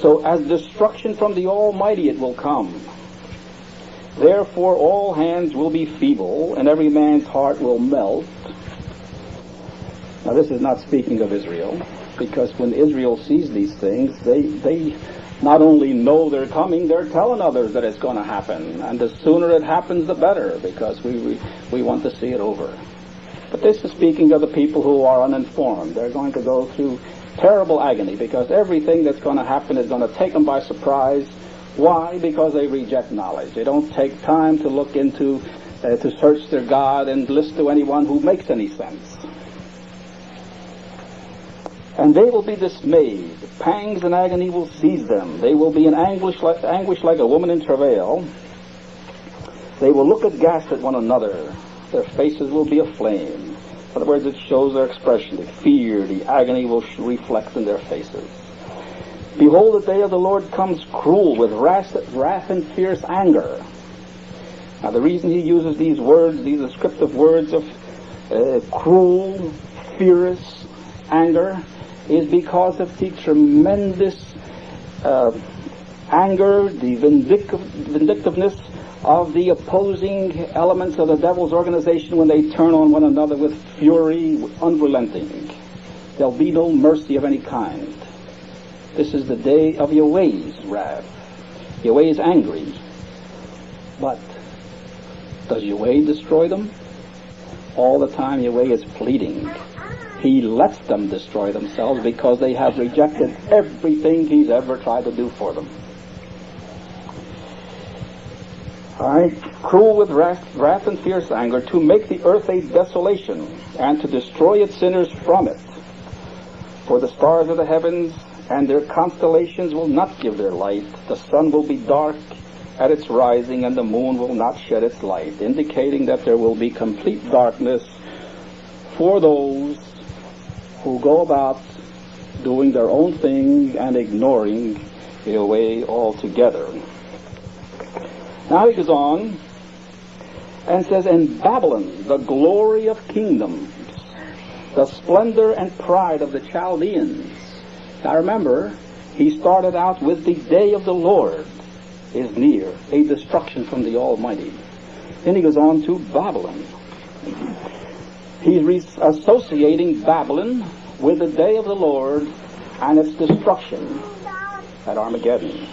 So as destruction from the Almighty it will come. Therefore all hands will be feeble, and every man's heart will melt. Now this is not speaking of Israel, because when Israel sees these things, they not only know they're coming, they're telling others that it's going to happen. And the sooner it happens, the better, because we want to see it over. But this is speaking of the people who are uninformed. They're going to go through terrible agony, because everything that's going to happen is going to take them by surprise. Why? Because they reject knowledge. They don't take time to look into, to search their God and listen to anyone who makes any sense. And they will be dismayed. Pangs and agony will seize them. They will be in anguish like a woman in travail. They will look aghast at one another. Their faces will be aflame. In other words, it shows their expression. The fear, the agony will reflect in their faces. Behold, the day of the Lord comes cruel, with wrath and fierce anger. Now, the reason he uses these words, these descriptive words of cruel, fierce anger, is because of the tremendous anger, the vindictiveness of the opposing elements of the devil's organization when they turn on one another with fury, unrelenting. There'll be no mercy of any kind. This is the day of Yahweh's wrath. Yahweh is angry. But does Yahweh destroy them? All the time Yahweh is pleading. He lets them destroy themselves because they have rejected everything he's ever tried to do for them. All right, cruel with wrath and fierce anger, to make the earth a desolation, and to destroy its sinners from it. For the stars of the heavens and their constellations will not give their light. The sun will be dark at its rising, and the moon will not shed its light, indicating that there will be complete darkness for those who go about doing their own thing and ignoring Yahweh altogether. Now he goes on and says, in Babylon, the glory of kingdoms, the splendor and pride of the Chaldeans. Now remember, he started out with the day of the Lord is near, a destruction from the Almighty. Then he goes on to Babylon. He's associating Babylon with the day of the Lord and its destruction at Armageddon.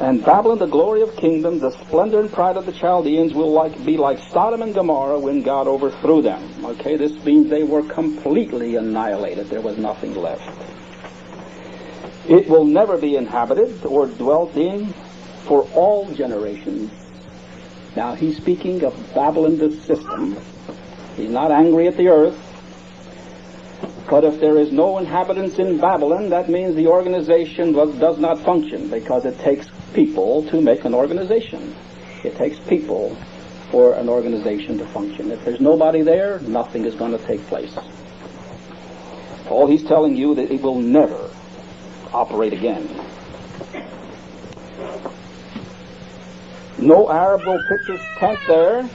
And Babylon, the glory of kingdoms, the splendor and pride of the Chaldeans, will be like Sodom and Gomorrah when God overthrew them. Okay, this means they were completely annihilated. There was nothing left. It will never be inhabited or dwelt in for all generations. Now, he's speaking of Babylon, the system. He's not angry at the earth. But if there is no inhabitants in Babylon, that means the organization does not function, because it takes people to make an organization. It takes people for an organization to function. If there's nobody there, nothing is going to take place. All he's telling you that it will never operate again. No Arab will pitch his tent there.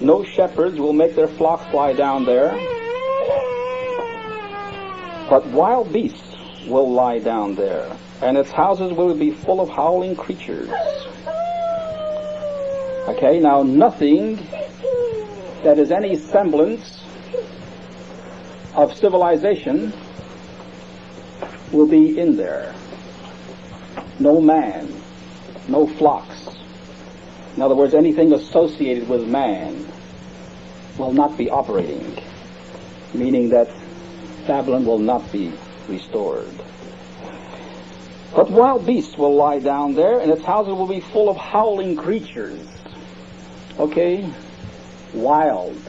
No shepherds will make their flocks lie down there. But wild beasts will lie down there, and its houses will be full of howling creatures. Okay, now nothing that is any semblance of civilization will be in there. No man, no flocks. In other words, anything associated with man will not be operating, meaning that Babylon will not be restored. But wild beasts will lie down there, and its houses will be full of howling creatures. Okay? Wild,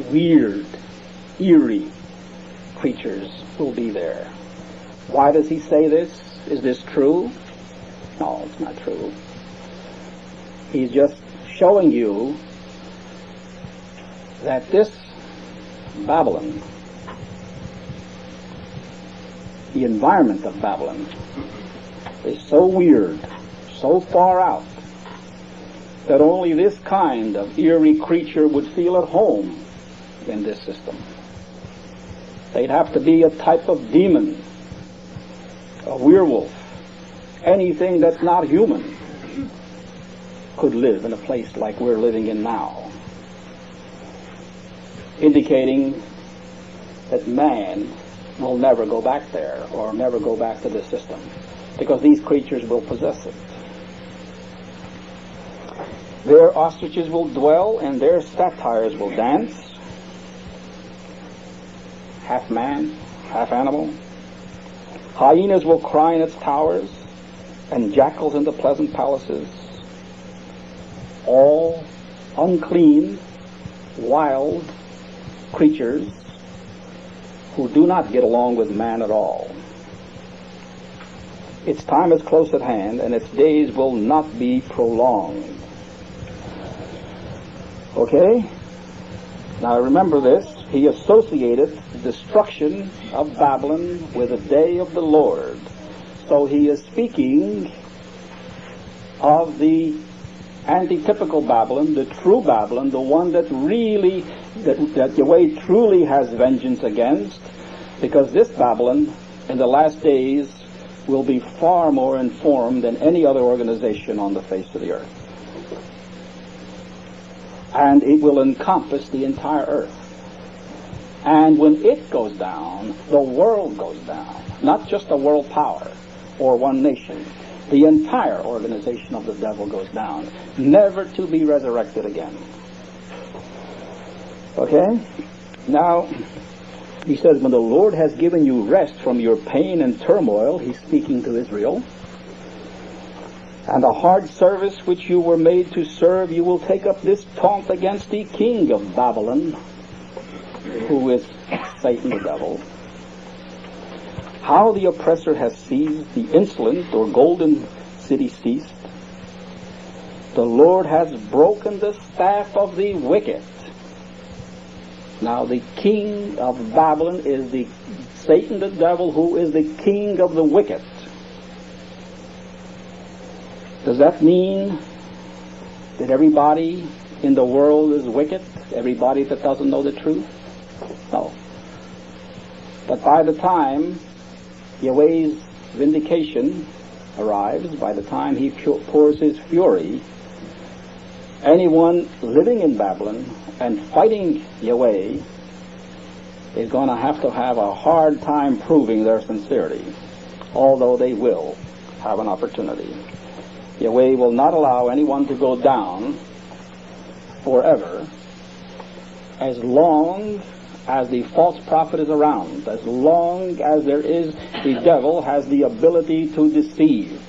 weird, eerie creatures will be there. Why does he say this? Is this true? No, it's not true. He's just showing you that this Babylon, the environment of Babylon, is so weird, so far out, that only this kind of eerie creature would feel at home in this system. They'd have to be a type of demon a werewolf, anything that's not human could live in a place like we're living in now, indicating that man will never go back there or never go back to this system, because these creatures will possess it. Their ostriches will dwell and their satyrs will dance, half man, half animal. Hyenas will cry in its towers, and jackals in the pleasant palaces. All unclean, wild creatures who do not get along with man at all. Its time is close at hand, and its days will not be prolonged. Okay? Now remember this. He associated the destruction of Babylon with the day of the Lord. So he is speaking of the antitypical Babylon, the true Babylon, the one that really, that Yahweh truly has vengeance against, because this Babylon in the last days will be far more informed than any other organization on the face of the earth. And it will encompass the entire earth. And when it goes down, the world goes down. Not just a world power or one nation. The entire organization of the devil goes down, never to be resurrected again. Okay? Now, he says, when the Lord has given you rest from your pain and turmoil, he's speaking to Israel, and the hard service which you were made to serve, you will take up this taunt against the king of Babylon, who is Satan the devil. How the oppressor has seized, the insolent or golden city ceased. The Lord has broken the staff of the wicked. Now the king of Babylon is the Satan the devil, who is the king of the wicked. Does that mean that everybody in the world is wicked? Everybody that doesn't know the truth? No. But by the time Yahweh's vindication arrives, by the time he pours his fury, anyone living in Babylon and fighting Yahweh is going to have a hard time proving their sincerity, although they will have an opportunity. Yahweh will not allow anyone to go down forever as long as the false prophet is around, as long as there is, the devil has the ability to deceive.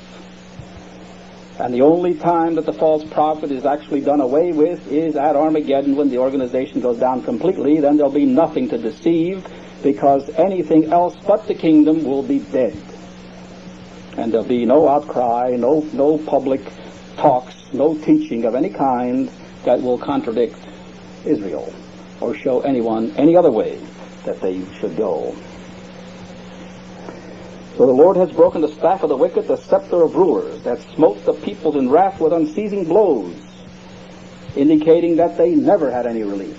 And the only time that the false prophet is actually done away with is at Armageddon, when the organization goes down completely. Then there'll be nothing to deceive, because anything else but the kingdom will be dead. And there'll be no outcry, no public talks, no teaching of any kind that will contradict Israel or show anyone any other way that they should go. So the Lord has broken the staff of the wicked, the scepter of rulers, that smote the peoples in wrath with unceasing blows, indicating that they never had any relief,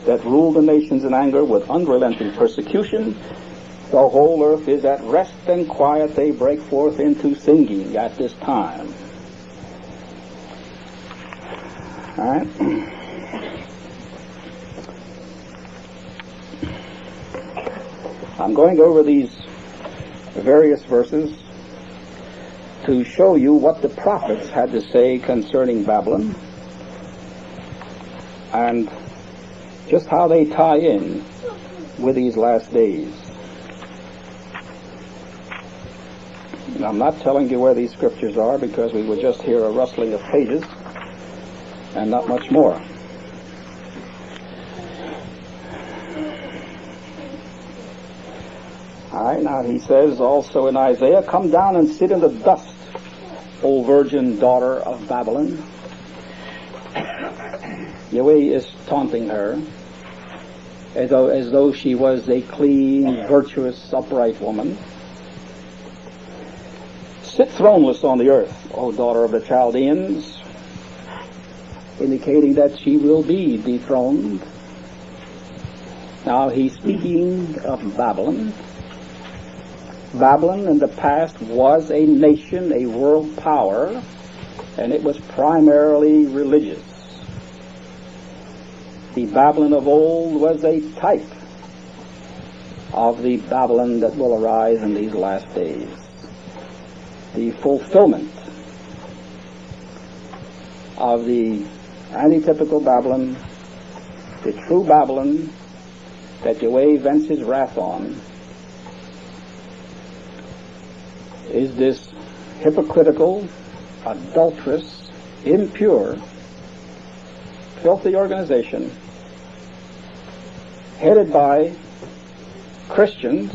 that ruled the nations in anger with unrelenting persecution. The whole earth is at rest and quiet. They break forth into singing at this time. All right. I'm going over these various verses to show you what the prophets had to say concerning Babylon, and just how they tie in with these last days. I'm not telling you where these scriptures are, because we will just hear a rustling of pages and not much more. All right, now he says also in Isaiah, "Come down and sit in the dust, O virgin daughter of Babylon." Yahweh is taunting her as though she was a clean, virtuous, upright woman. "Sit throneless on the earth, O daughter of the Chaldeans," indicating that she will be dethroned. Now he's speaking of Babylon, Babylon in the past was a nation, a world power, and it was primarily religious. The Babylon of old was a type of the Babylon that will arise in these last days. The fulfillment of the antitypical Babylon, the true Babylon that Yahweh vents his wrath on, is this hypocritical, adulterous, impure, filthy organization headed by Christians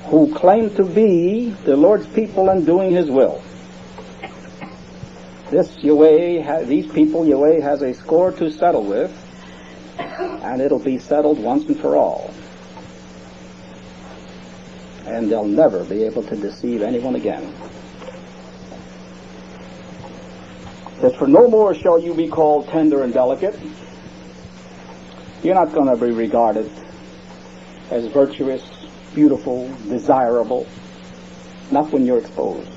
who claim to be the Lord's people and doing his will. These people Yahweh has a score to settle with, and it'll be settled once and for all. And they'll never be able to deceive anyone again. It says, for no more shall you be called tender and delicate. You're not going to be regarded as virtuous, beautiful, desirable, not when you're exposed.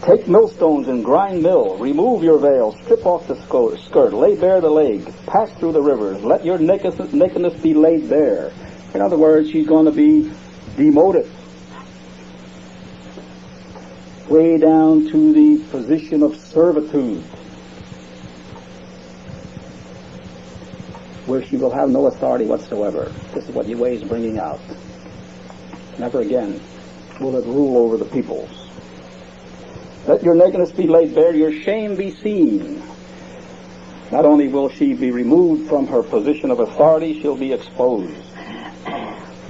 Take millstones and grind mill, remove your veil, strip off the skirt, lay bare the leg, pass through the rivers, let your nakedness be laid bare. In other words, she's going to be demoted way down to the position of servitude, where she will have no authority whatsoever. This is what Yahweh is bringing out. Never again will it rule over the peoples. Let your nakedness be laid bare, your shame be seen. Not only will she be removed from her position of authority, she'll be exposed.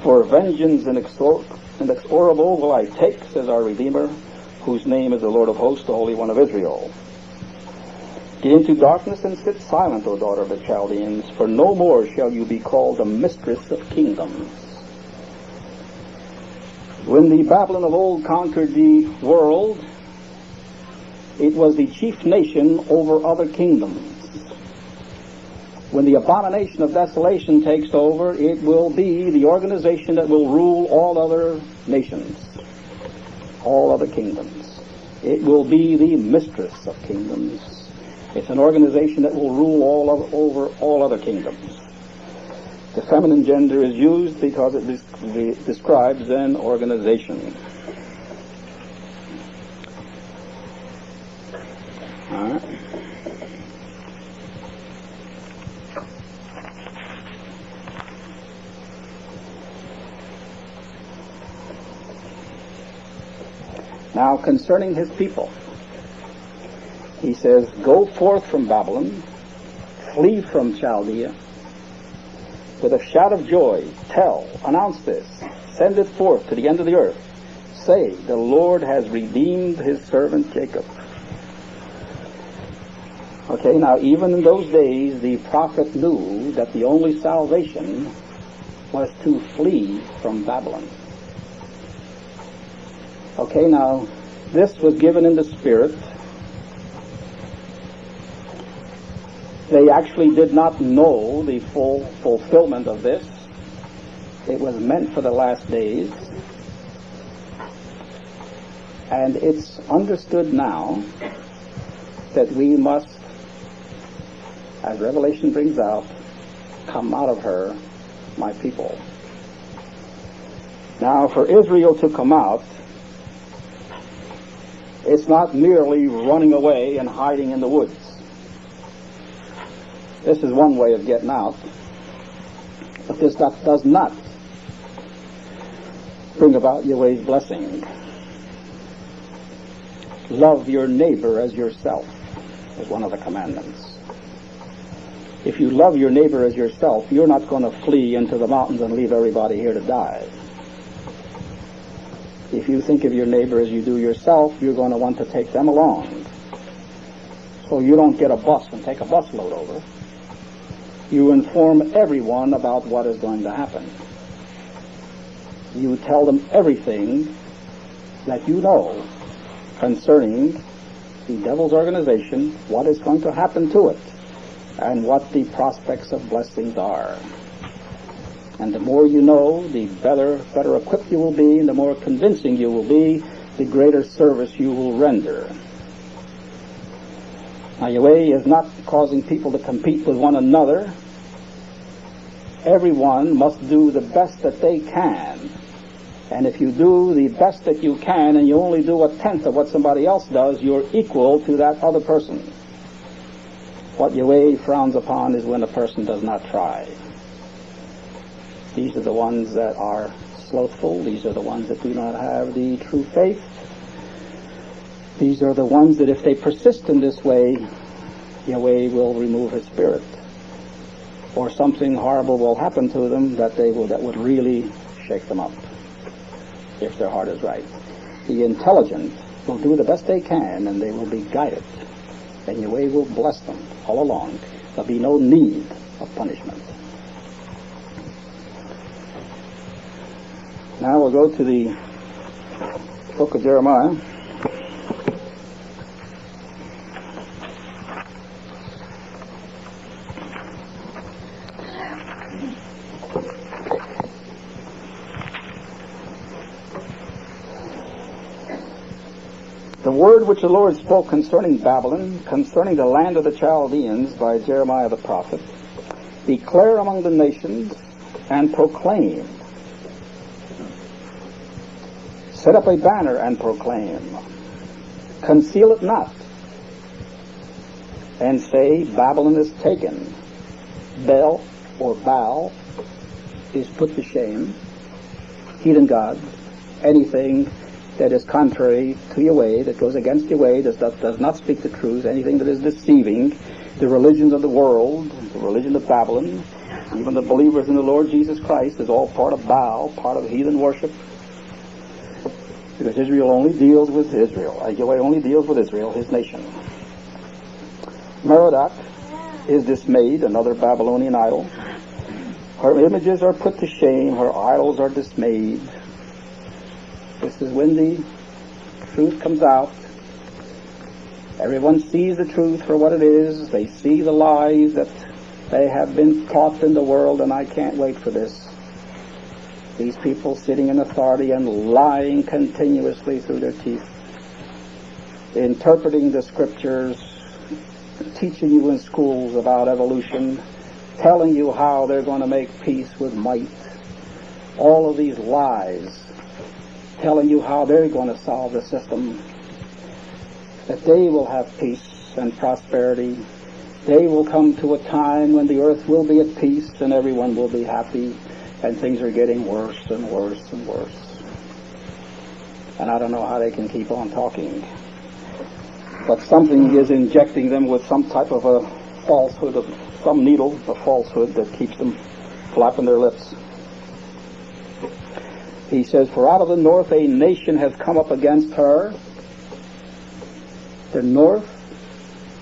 For vengeance inexorable will I take, says our Redeemer, whose name is the Lord of hosts, the Holy One of Israel. Get into darkness and sit silent, O daughter of the Chaldeans, for no more shall you be called the mistress of kingdoms. When the Babylon of old conquered the world, it was the chief nation over other kingdoms. When the abomination of desolation takes over, it will be the organization that will rule all other nations, all other kingdoms. It will be the mistress of kingdoms. It's an organization that will rule over all other kingdoms. The feminine gender is used because it describes an organization. All right. Now, concerning his people, he says, go forth from Babylon, flee from Chaldea, with a shout of joy, tell, announce this, send it forth to the end of the earth. Say, the Lord has redeemed his servant Jacob. Okay, now even in those days, the prophet knew that the only salvation was to flee from Babylon. Okay, now, this was given in the Spirit. They actually did not know the full fulfillment of this. It was meant for the last days. And it's understood now that we must, as Revelation brings out, come out of her, my people. Now, for Israel to come out, it's not merely running away and hiding in the woods. This is one way of getting out. But this does not bring about Yahweh's blessing. Love your neighbor as yourself is one of the commandments. If you love your neighbor as yourself, you're not going to flee into the mountains and leave everybody here to die. If you think of your neighbor as you do yourself, you're going to want to take them along. So you don't get a bus and take a bus load over. You inform everyone about what is going to happen. You tell them everything that you know concerning the devil's organization, what is going to happen to it, and what the prospects of blessings are. And the more you know, the better equipped you will be, and the more convincing you will be, the greater service you will render. Now, Yahweh is not causing people to compete with one another. Everyone must do the best that they can. And if you do the best that you can and you only do a tenth of what somebody else does, you're equal to that other person. What Yahweh frowns upon is when a person does not try. These are the ones that are slothful. These are the ones that do not have the true faith. These are the ones that if they persist in this way, Yahweh will remove His Spirit. Or something horrible will happen to them that would really shake them up, if their heart is right. The intelligent will do the best they can, and they will be guided. And Yahweh will bless them all along. There'll be no need of punishment. Now we'll go to the book of Jeremiah. The word which the Lord spoke concerning Babylon, concerning the land of the Chaldeans by Jeremiah the prophet, declare among the nations and proclaim. Set up a banner and proclaim. Conceal it not. And say, Babylon is taken. Bel or Baal is put to shame. Heathen gods, anything that is contrary to Yahweh, that goes against Yahweh, does not speak the truth, anything that is deceiving, the religions of the world, the religion of Babylon, even the believers in the Lord Jesus Christ is all part of Baal, part of heathen worship. Because Israel only deals with Israel. Yahweh only deals with Israel, His nation. Merodach is dismayed, another Babylonian idol. Her images are put to shame, her idols are dismayed. This is when the truth comes out. Everyone sees the truth for what it is. They see the lies that they have been taught in the world, and I can't wait for this. These people sitting in authority and lying continuously through their teeth, interpreting the scriptures, teaching you in schools about evolution, telling you how they're going to make peace with might. All of these lies, telling you how they're going to solve the system, that they will have peace and prosperity. They will come to a time when the earth will be at peace and everyone will be happy. And things are getting worse and worse and worse. And I don't know how they can keep on talking. But something is injecting them with some type of a falsehood, of some needle of falsehood that keeps them flapping their lips. He says, for out of the north a nation has come up against her. The north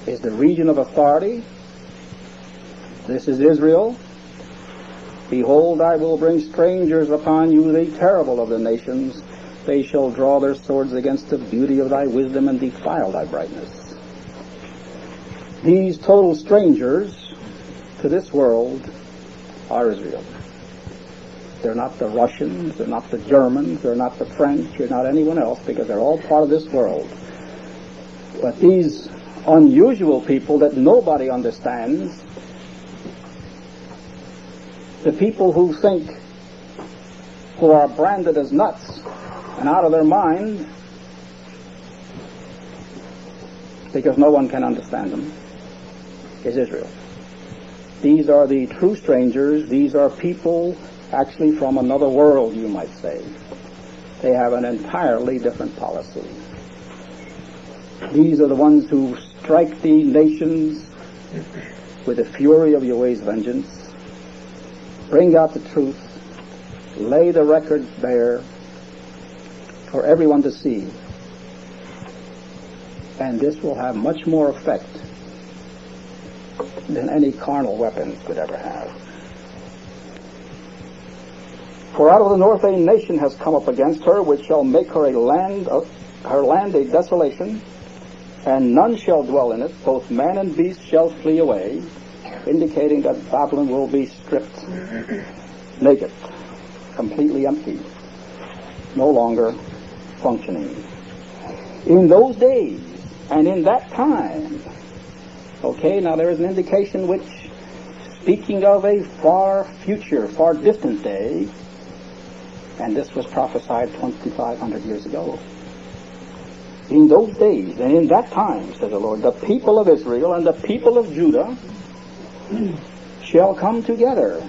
is the region of authority. This is Israel. Behold, I will bring strangers upon you, the terrible of the nations. They shall draw their swords against the beauty of thy wisdom and defile thy brightness. These total strangers to this world are Israel. They're not the Russians, they're not the Germans, they're not the French, they're not anyone else, because they're all part of this world. But these unusual people that nobody understands, the people who think, who are branded as nuts and out of their mind, because no one can understand them, is Israel. These are the true strangers. These are people actually from another world, you might say. They have an entirely different policy. These are the ones who strike the nations with the fury of Yahweh's vengeance, bring out the truth, lay the records bare for everyone to see. And this will have much more effect than any carnal weapons could ever have. For out of the north a nation has come up against her, which shall make her land a desolation, and none shall dwell in it. Both man and beast shall flee away, indicating that Babylon will be stripped. naked, completely empty, no longer functioning. In those days and in that time, okay, now there is an indication which, speaking of a far future, far distant day, and this was prophesied 2,500 years ago. In those days and in that time, says the Lord, the people of Israel and the people of Judah shall come together.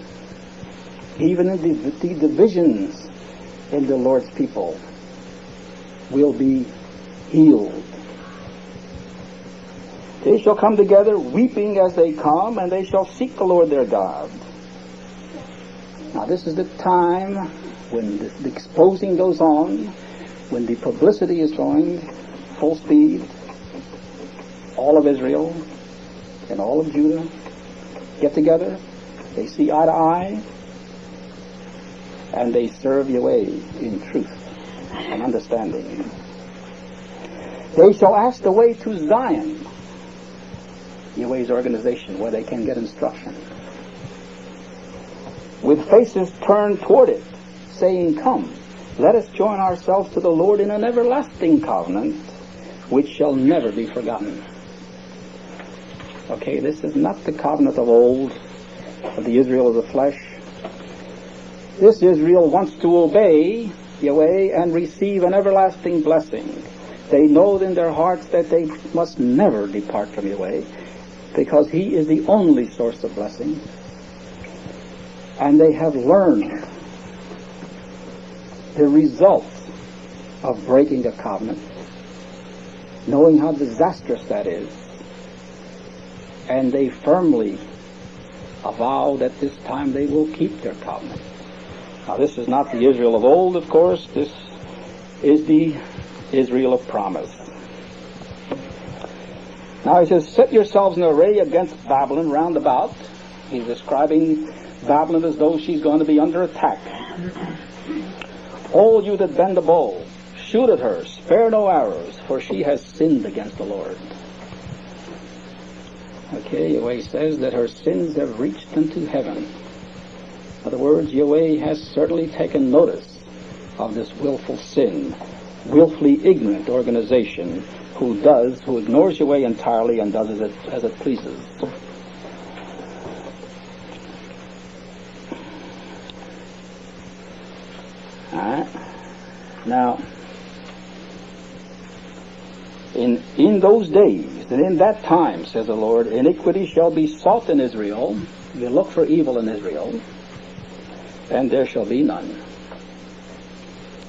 Even in the divisions in the Lord's people will be healed. They shall come together weeping as they come, and they shall seek the Lord their God. Now this is the time when the exposing goes on, when the publicity is going full speed. All of Israel and all of Judah get together, they see eye to eye, and they serve Yahweh in truth and understanding. They shall ask the way to Zion, Yahweh's organization, where they can get instruction, with faces turned toward it, saying, come, let us join ourselves to the Lord in an everlasting covenant, which shall never be forgotten. Okay, this is not the covenant of old, of the Israel of the flesh. This Israel wants to obey Yahweh and receive an everlasting blessing. They know in their hearts that they must never depart from Yahweh, because He is the only source of blessing. And they have learned the results of breaking a covenant, knowing how disastrous that is. And they firmly avow that this time they will keep their covenant. Now this is not the Israel of old, of course. This is the Israel of promise. Now he says, set yourselves in array against Babylon round about. He's describing Babylon as though she's going to be under attack. All you that bend the bow, shoot at her, spare no arrows, for she has sinned against the Lord. Okay, Yahweh says that her sins have reached unto heaven. In other words, Yahweh has certainly taken notice of this willful sin, willfully ignorant organization who ignores Yahweh entirely and does as it pleases. Alright. Now, in those days and in that time, says the Lord, iniquity shall be sought in Israel. You look for evil in Israel, and there shall be none.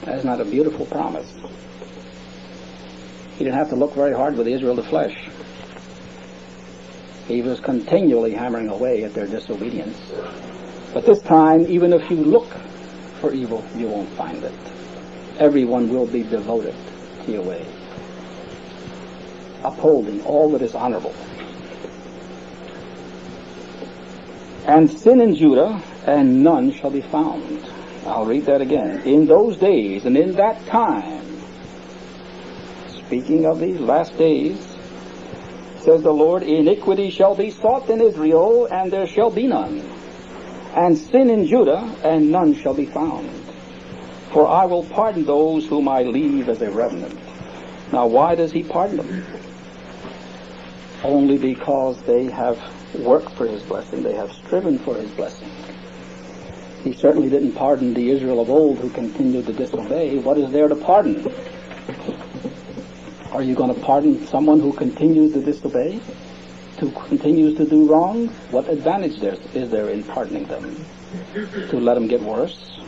That's not a beautiful promise. He didn't have to look very hard with Israel the flesh. He was continually hammering away at their disobedience. But this time, even if you look for evil, you won't find it. Everyone will be devoted to Yahweh, upholding all that is honorable. And sin in Judah, and none shall be found. I'll read that again. In those days and in that time, speaking of these last days, says the Lord, iniquity shall be sought in Israel, and there shall be none. And sin in Judah, and none shall be found. For I will pardon those whom I leave as a remnant. Now why does He pardon them? Only because they have worked for His blessing. They have striven for His blessing. He certainly didn't pardon the Israel of old who continued to disobey. What is there to pardon? Are you going to pardon someone who continues to disobey? Who continues to do wrong? What advantage is there in pardoning them? To let them get worse?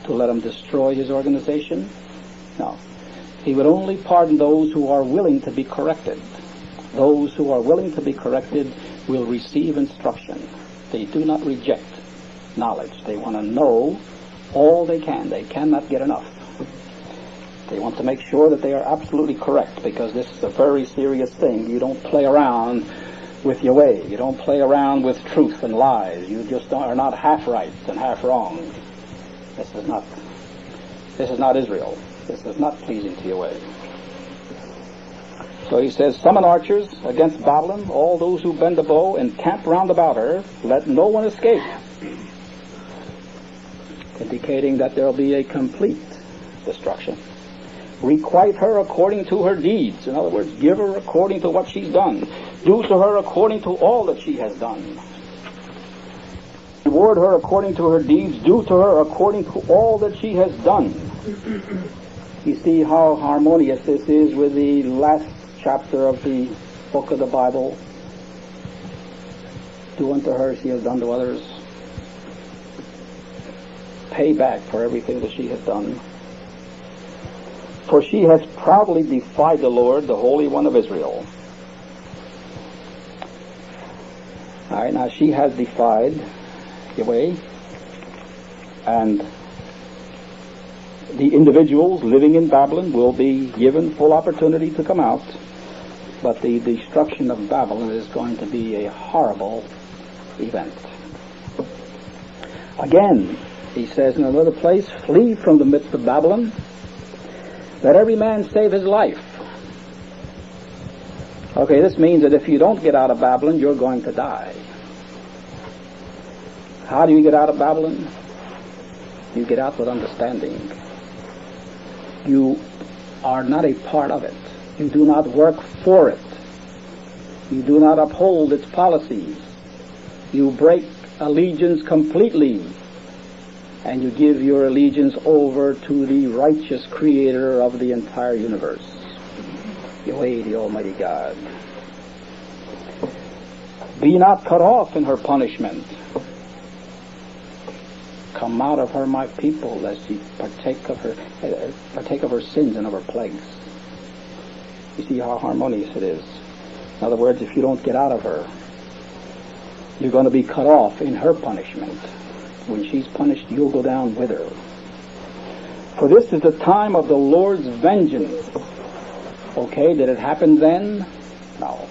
To let them destroy His organization? No. He would only pardon those who are willing to be corrected. Those who are willing to be corrected will receive instruction. They do not reject knowledge. They want to know all they can. They cannot get enough. They want to make sure that they are absolutely correct, because this is a very serious thing. You don't play around with Yahweh. You don't play around with truth and lies. You just are not half right and half wrong. This is not Israel. This is not pleasing to Yahweh. So he says, summon archers against Babylon, all those who bend the bow, and camp round about her. Let no one escape. indicating that there will be a complete destruction. Requite her according to her deeds. In other words, give her according to what she's done. Do to her according to all that she has done. Reward her according to her deeds. Do to her according to all that she has done. You see how harmonious this is with the last chapter of the book of the Bible. Do unto her as she has done to others. Pay back for everything that she has done. For she has proudly defied the Lord, the Holy One of Israel. All right, now she has defied Yahweh, and the individuals living in Babylon will be given full opportunity to come out, but the destruction of Babylon is going to be a horrible event. Again, he says in another place, flee from the midst of Babylon. Let every man save his life. Okay, this means that if you don't get out of Babylon, you're going to die. How do you get out of Babylon? You get out with understanding. You are not a part of it. You do not work for it. You do not uphold its policies. You break allegiance completely, and you give your allegiance over to the righteous creator of the entire universe, Yahweh, the Almighty God. Be not cut off in her punishment. Come out of her, my people, lest ye partake of her sins and of her plagues. You see how harmonious it is. In other words, if you don't get out of her, you're going to be cut off in her punishment. When she's punished, you'll go down with her. For this is the time of the Lord's vengeance. Okay, did it happen then? No.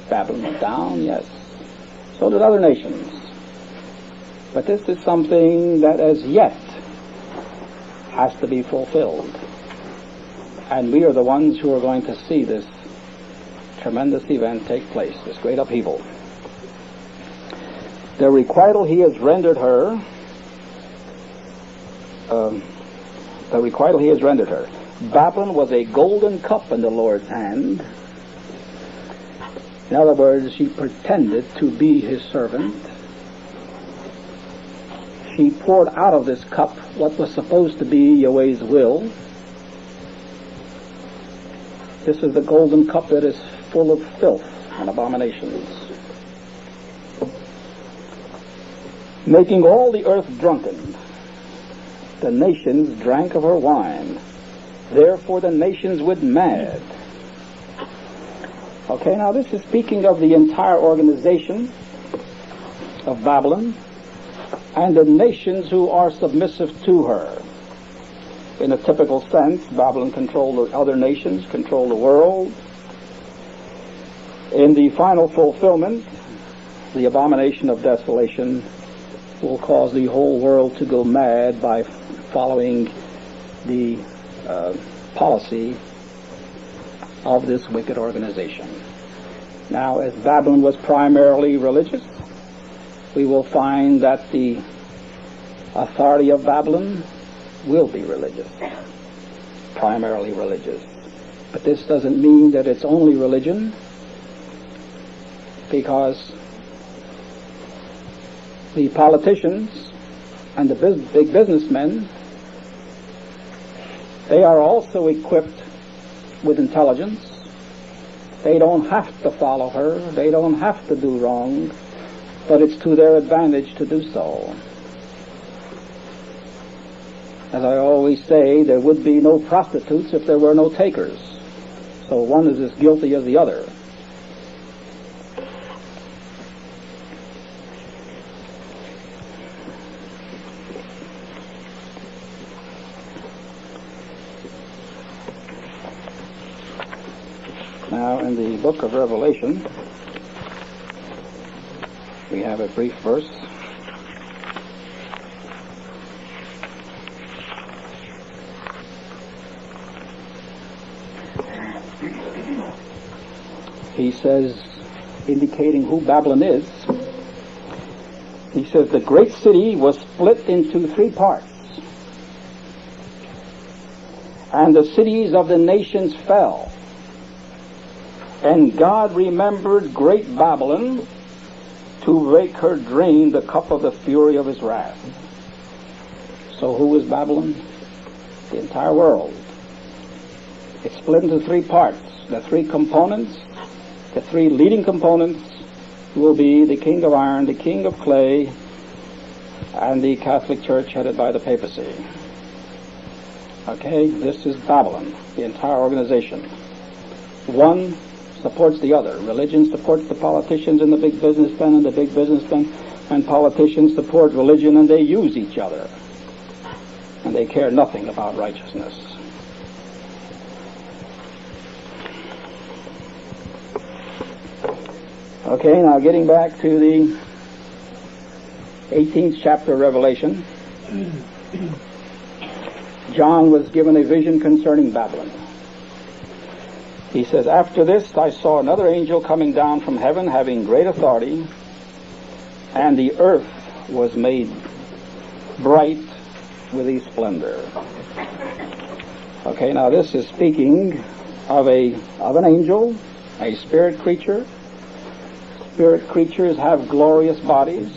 Babylon went down, yes. So did other nations. But this is something that as yet has to be fulfilled. And we are the ones who are going to see this tremendous event take place, this great upheaval. The requital he has rendered her, Babylon was a golden cup in the Lord's hand. In other words, she pretended to be his servant. She poured out of this cup what was supposed to be Yahweh's will. This is the golden cup that is full of filth and abominations, making all the earth drunken. The nations drank of her wine. Therefore the nations went mad. Okay, now this is speaking of the entire organization of Babylon and the nations who are submissive to her. In a typical sense, Babylon controlled the other nations, controlled the world. In the final fulfillment, the abomination of desolation will cause the whole world to go mad by following the policy of this wicked organization. Now, as Babylon was primarily religious, we will find that the authority of Babylon will be religious, primarily religious. But this doesn't mean that it's only religion, because the politicians and the big businessmen, they are also equipped with intelligence. They don't have to follow her. They don't have to do wrong, but it's to their advantage to do so. As I always say, there would be no prostitutes if there were no takers. So one is as guilty as the other. Now, in the book of Revelation, we have a brief verse. He says, indicating who Babylon is, he says, the great city was split into 3 parts. and the cities of the nations fell. And God remembered great Babylon to make her drain the cup of the fury of his wrath. So who is Babylon? The entire world. It's split into three parts. The three components, the three leading components will be the king of iron, the king of clay, and the Catholic Church headed by the papacy. Okay, this is Babylon, the entire organization. One supports the other. Religion supports the politicians and the big businessmen, and the big businessmen and politicians support religion, and they use each other. And they care nothing about righteousness. Okay, now getting back to the 18th chapter of Revelation. John was given a vision concerning Babylon. He says, "After this I saw another angel coming down from heaven, having great authority, and the earth was made bright with his splendor." Okay, now this is speaking of an angel, a spirit creature. Spirit creatures have glorious bodies.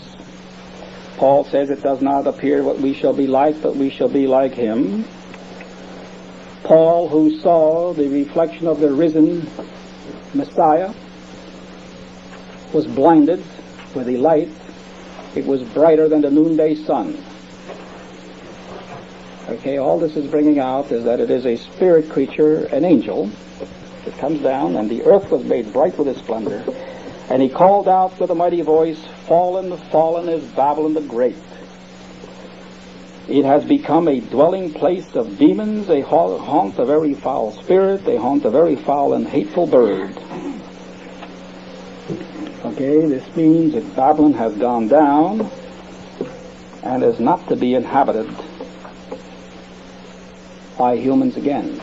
Paul says it does not appear what we shall be like, but we shall be like him. Paul, who saw the reflection of the risen Messiah, was blinded with the light. It was brighter than the noonday sun. Okay, all this is bringing out is that it is a spirit creature, an angel, that comes down, and the earth was made bright with his splendor. And he called out with a mighty voice, "Fallen, fallen is Babylon the Great. It has become a dwelling place of demons, a haunt of every foul spirit, a haunt of every foul and hateful bird." Okay, this means that Babylon has gone down and is not to be inhabited by humans again.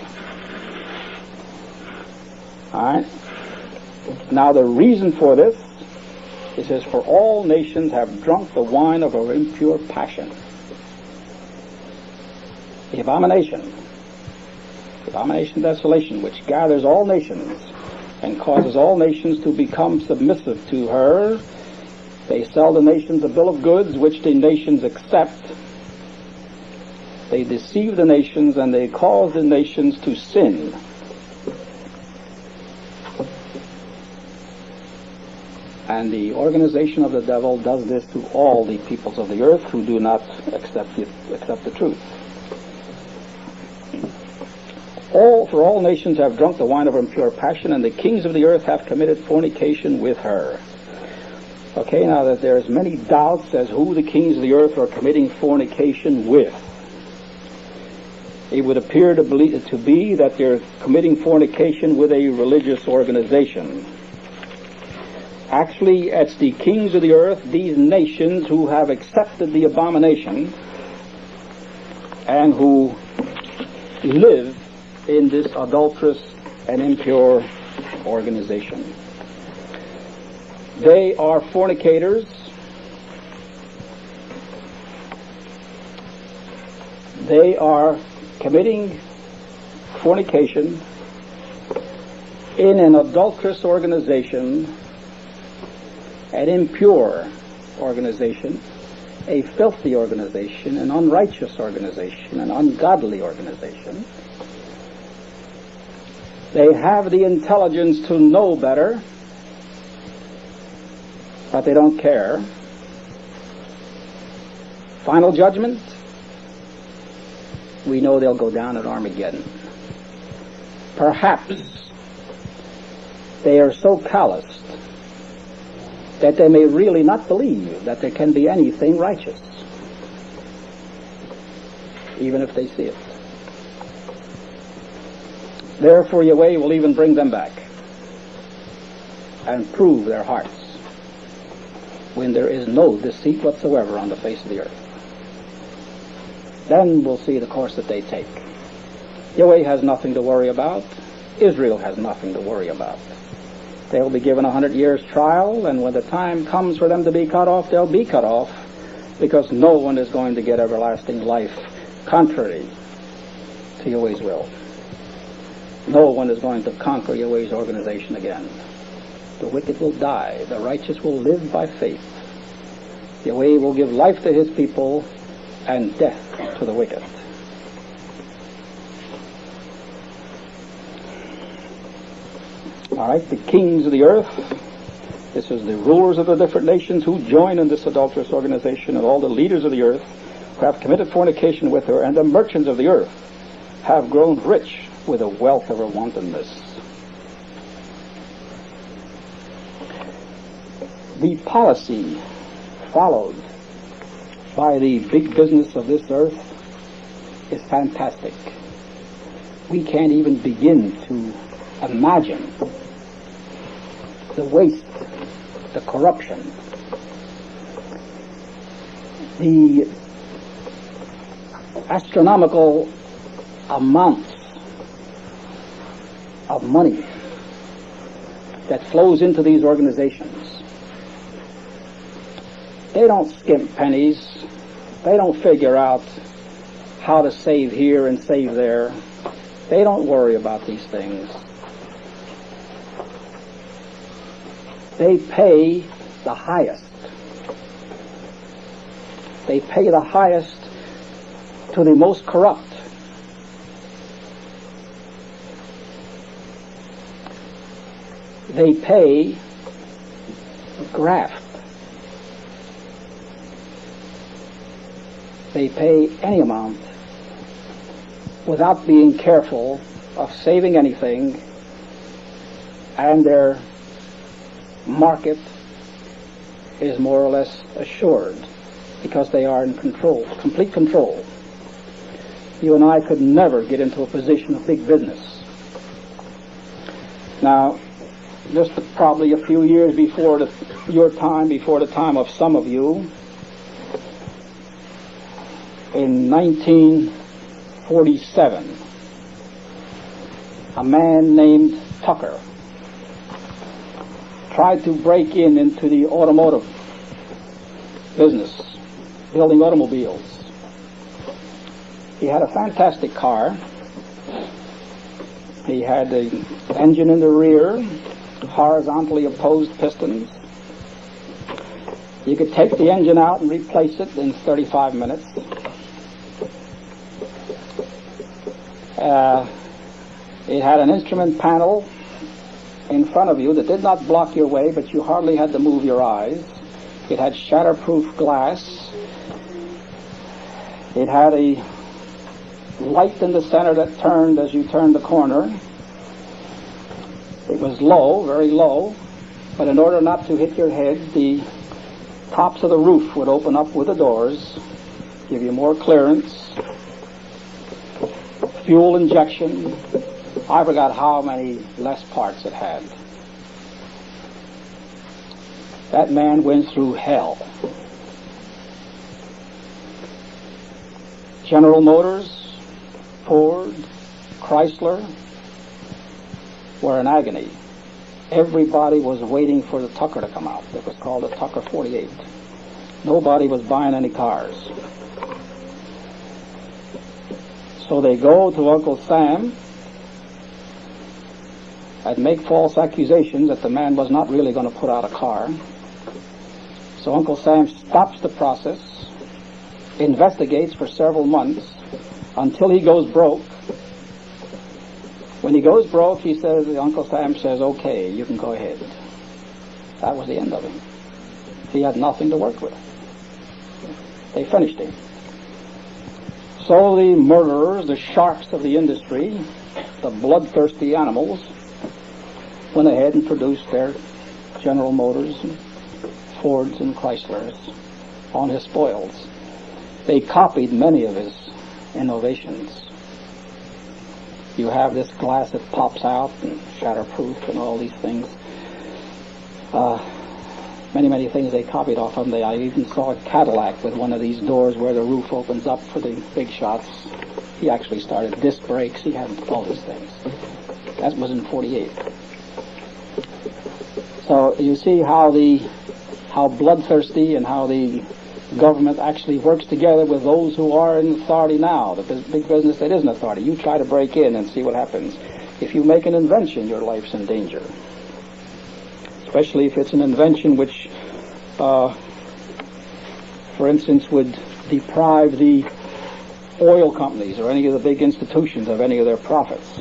All right. Now the reason for this, it says, "For all nations have drunk the wine of her impure passion." The abomination desolation, which gathers all nations and causes all nations to become submissive to her. They sell the nations a bill of goods, which the nations accept. They deceive the nations, and they cause the nations to sin. And the organization of the devil does this to all the peoples of the earth who do not accept the truth. For all nations have drunk the wine of her impure passion, and the kings of the earth have committed fornication with her. Okay, now that there's many doubts as who the kings of the earth are committing fornication with. It would appear to be that they're committing fornication with a religious organization. Actually, it's the kings of the earth, these nations who have accepted the abomination and who live in this adulterous and impure organization. They are fornicators. They are committing fornication in an adulterous organization, an impure organization, a filthy organization, an unrighteous organization, an ungodly organization. They have the intelligence to know better, but they don't care. Final judgment, we know they'll go down at Armageddon. Perhaps they are so calloused that they may really not believe that there can be anything righteous, even if they see it. Therefore, Yahweh will even bring them back and prove their hearts when there is no deceit whatsoever on the face of the earth. Then we'll see the course that they take. Yahweh has nothing to worry about. Israel has nothing to worry about. They will be given 100 years trial, and when the time comes for them to be cut off, they'll be cut off, because no one is going to get everlasting life contrary to Yahweh's will. No one is going to conquer Yahweh's organization again. The wicked will die. The righteous will live by faith. Yahweh will give life to his people and death to the wicked. All right, the kings of the earth. This is the rulers of the different nations who join in this adulterous organization, and all the leaders of the earth who have committed fornication with her, and the merchants of the earth have grown rich with the wealth of her wantonness. The policy followed by the big business of this earth is fantastic. We can't even begin to imagine the waste, the corruption, the astronomical amounts of money that flows into these organizations. They don't skimp pennies. They don't figure out how to save here and save there. They don't worry about these things. They pay the highest. They pay the highest to the most corrupt. They pay graft. They pay any amount without being careful of saving anything, and their market is more or less assured because they are in control, complete control. You and I could never get into a position of big business. Now, just probably a few years before your time, before the time of some of you, in 1947, a man named Tucker tried to break into the automotive business, building automobiles. He had a fantastic car. He had the engine in the rear, horizontally opposed pistons. You could take the engine out and replace it in 35 minutes. It had an instrument panel in front of you that did not block your way, but you hardly had to move your eyes. It had shatterproof glass. It had a light in the center that turned as you turned the corner. It was low, very low, but in order not to hit your head, the tops of the roof would open up with the doors, give you more clearance. Fuel injection. I forgot how many less parts it had. That man went through hell. General Motors, Ford, Chrysler were in agony. Everybody was waiting for the Tucker to come out. It was called the Tucker 48. Nobody was buying any cars. So they go to Uncle Sam and make false accusations that the man was not really going to put out a car. So Uncle Sam stops the process, investigates for several months until he goes broke. When he goes broke, Uncle Sam says, okay, you can go ahead. That was the end of him. He had nothing to work with. They finished him. So the murderers, the sharks of the industry, the bloodthirsty animals, went ahead and produced their General Motors and Fords and Chryslers on his spoils. They copied many of his innovations. You have this glass that pops out and shatterproof and all these things. Many things they copied off of him. I even saw a Cadillac with one of these doors where the roof opens up for the big shots. He actually started disc brakes. He had all these things. That was in 48. So you see how bloodthirsty and how the government actually works together with those who are in authority now, the big business that is in authority. You try to break in and see what happens. If you make an invention, your life's in danger. Especially if it's an invention which, for instance, would deprive the oil companies or any of the big institutions of any of their profits.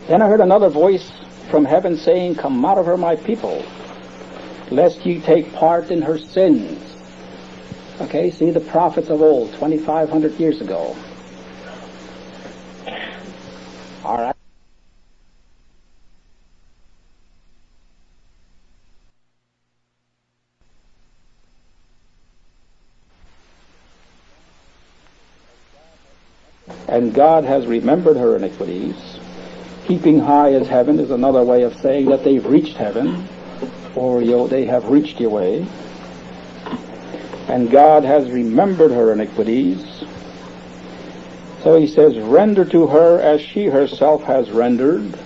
Then I heard another voice from heaven saying, "Come out of her, my people, lest ye take part in her sins." Okay, see the prophets of old, 2,500 years ago. All right. And God has remembered her iniquities. Keeping high as heaven is another way of saying that they've reached heaven, or they have reached Yahweh. And God has remembered her iniquities. So he says, render to her as she herself has rendered,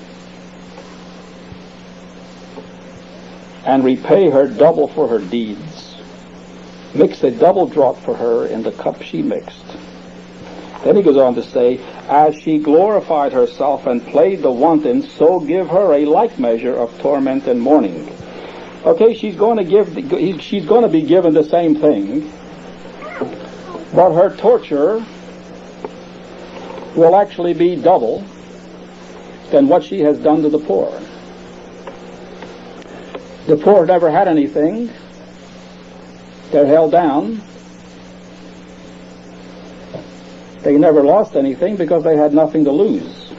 and repay her double for her deeds. Mix a double draught for her in the cup she mixed. Then he goes on to say, as she glorified herself and played the wanton, so give her a like measure of torment and mourning. Okay, she's going to be given the same thing, but her torture will actually be double than what she has done to the poor. The poor never had anything. They're held down. They never lost anything because they had nothing to lose.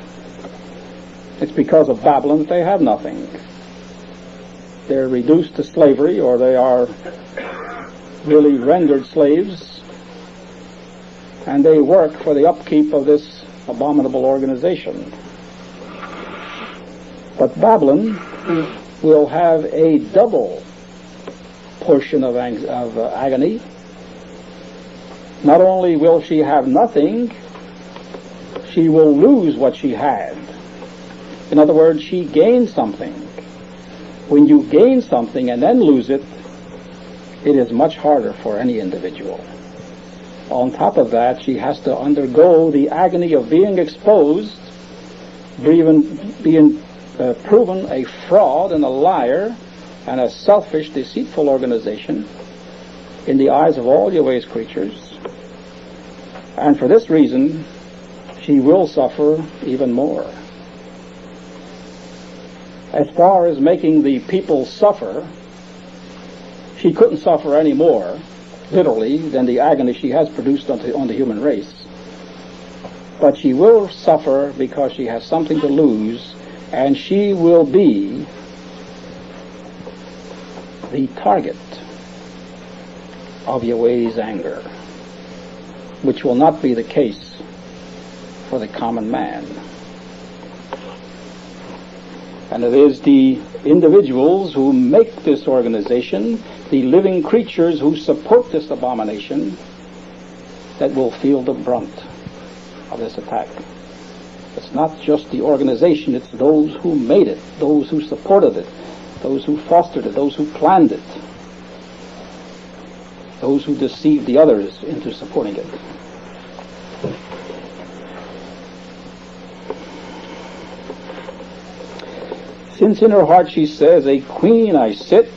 It's because of Babylon that they have nothing. They're reduced to slavery, or they are really rendered slaves, and they work for the upkeep of this abominable organization. But Babylon will have a double portion of agony. Not only will she have nothing, she will lose what she had. In other words, she gains something. When you gain something and then lose it, it is much harder for any individual. On top of that, she has to undergo the agony of being exposed, being proven a fraud and a liar and a selfish, deceitful organization in the eyes of all Yahweh's creatures. And for this reason, she will suffer even more. As far as making the people suffer, she couldn't suffer any more, literally, than the agony she has produced on the human race. But she will suffer because she has something to lose, and she will be the target of Yahweh's anger, which will not be the case for the common man. And it is the individuals who make this organization, the living creatures who support this abomination, that will feel the brunt of this attack. It's not just the organization, it's those who made it, those who supported it, those who fostered it, those who planned it, those who deceived the others into supporting it. Since in her heart she says, a queen I sit,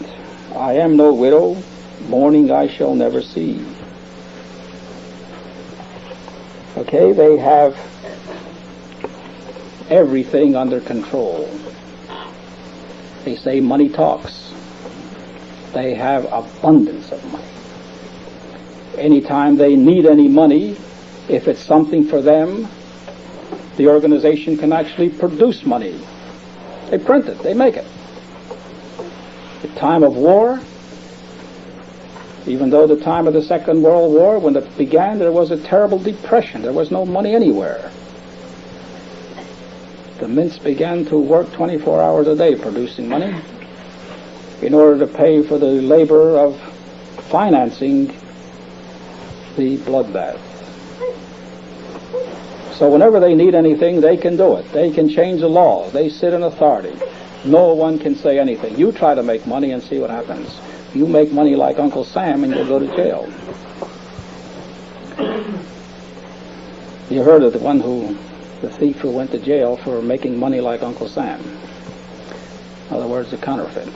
I am no widow, mourning I shall never see. Okay, they have everything under control. They say money talks. They have abundance of money. Anytime they need any money, if it's something for them, the organization can actually produce money. They print it, they make it. At time of war, even though the time of the Second World War, when it began, there was a terrible depression. There was no money anywhere. The mints began to work 24 hours a day producing money in order to pay for the labor of financing the bloodbath. So whenever they need anything, they can do it. They can change the laws. They sit in authority. No one can say anything. You try to make money and see what happens. You make money like Uncle Sam and you'll go to jail. You heard of the thief who went to jail for making money like Uncle Sam. In other words, a counterfeit.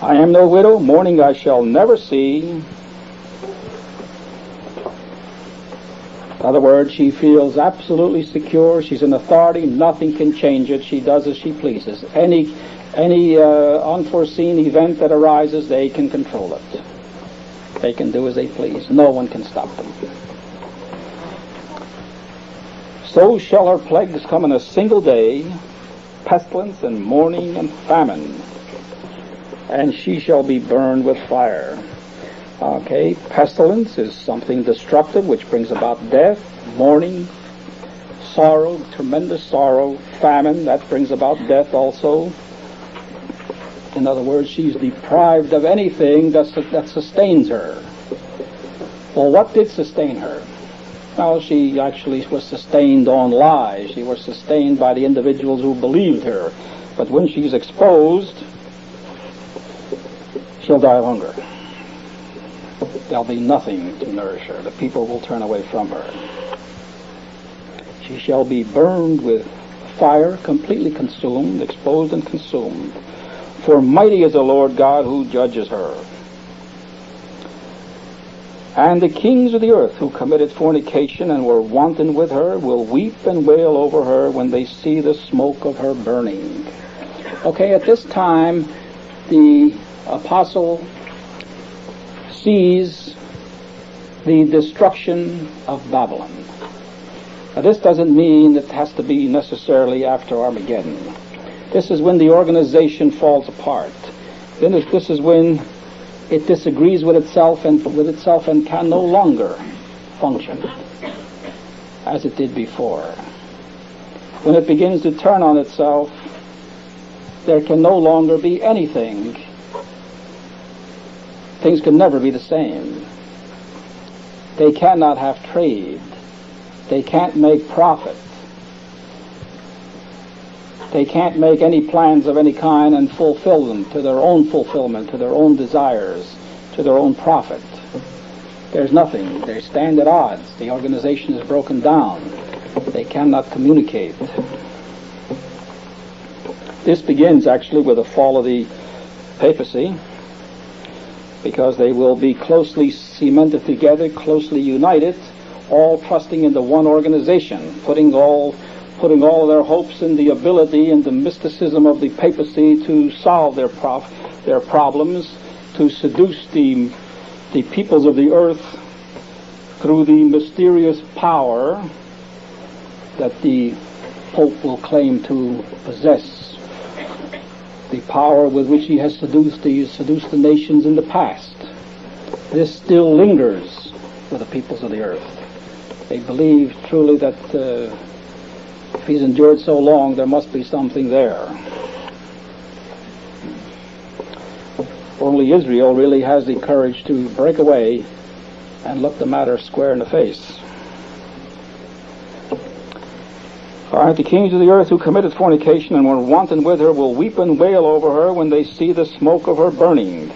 I am no widow, mourning I shall never see. In other words, she feels absolutely secure. She's an authority. Nothing can change it. She does as she pleases. Any unforeseen event that arises, they can control it. They can do as they please. No one can stop them. So shall her plagues come in a single day, pestilence and mourning and famine, and she shall be burned with fire. Okay, pestilence is something destructive which brings about death, mourning, sorrow, tremendous sorrow, famine, that brings about death also. In other words, she's deprived of anything that sustains her. Well, what did sustain her? Well, she actually was sustained on lies. She was sustained by the individuals who believed her. But when she's exposed, she'll die of hunger. There'll be nothing to nourish her. The people will turn away from her. She shall be burned with fire, completely consumed, exposed and consumed. For mighty is the Lord God who judges her. And the kings of the earth who committed fornication and were wanton with her will weep and wail over her when they see the smoke of her burning. Okay, at this time, the apostle sees the destruction of Babylon. Now, this doesn't mean it has to be necessarily after Armageddon. This is when the organization falls apart. Then this is when it disagrees with itself and can no longer function as it did before. When it begins to turn on itself, there can no longer be anything. Things can never be the same. They cannot have trade. They can't make profit. They can't make any plans of any kind and fulfill them to their own fulfillment, to their own desires, to their own profit. There's nothing. They stand at odds. The organization is broken down. They cannot communicate. This begins actually with the fall of the papacy, because they will be closely cemented together, closely united, all trusting in the one organization, putting all of their hopes in the ability and the mysticism of the papacy to solve their problems, to seduce the peoples of the earth through the mysterious power that the Pope will claim to possess, the power with which he has seduced the nations in the past. This still lingers with the peoples of the earth. They believe truly that if he's endured so long, there must be something there. Only Israel really has the courage to break away and look the matter square in the face. All right, the kings of the earth who committed fornication and were wanton with her will weep and wail over her when they see the smoke of her burning.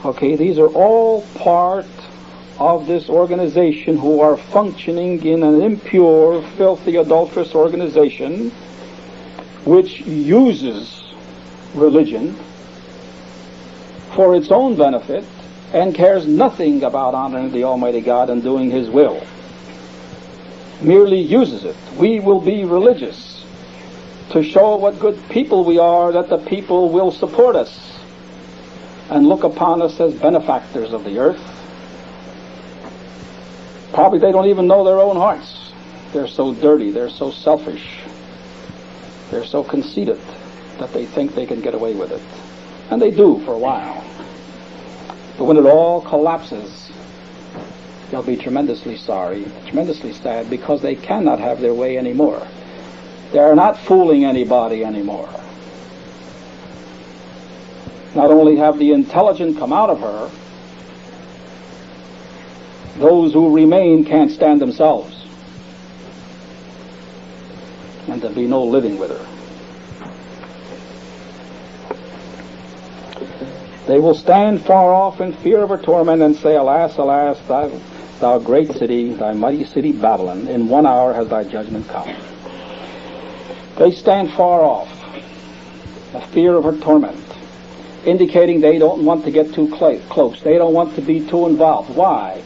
Okay, these are all part of this organization who are functioning in an impure, filthy, adulterous organization which uses religion for its own benefit and cares nothing about honoring the Almighty God and doing His will. Merely uses it. We will be religious to show what good people we are, that the people will support us and look upon us as benefactors of the earth. Probably they don't even know their own hearts. They're so dirty, they're so selfish, they're so conceited that they think they can get away with it. And they do for a while. But when it all collapses, they'll be tremendously sorry, tremendously sad, because they cannot have their way anymore. They're not fooling anybody anymore. Not only have the intelligent come out of her, those who remain can't stand themselves, and there'll be no living with her. They will stand far off in fear of her torment and say, Alas, alas, thou great city, thy mighty city Babylon, in 1 hour has thy judgment come. They stand far off, a fear of her torment, indicating they don't want to get too close. They don't want to be too involved. Why?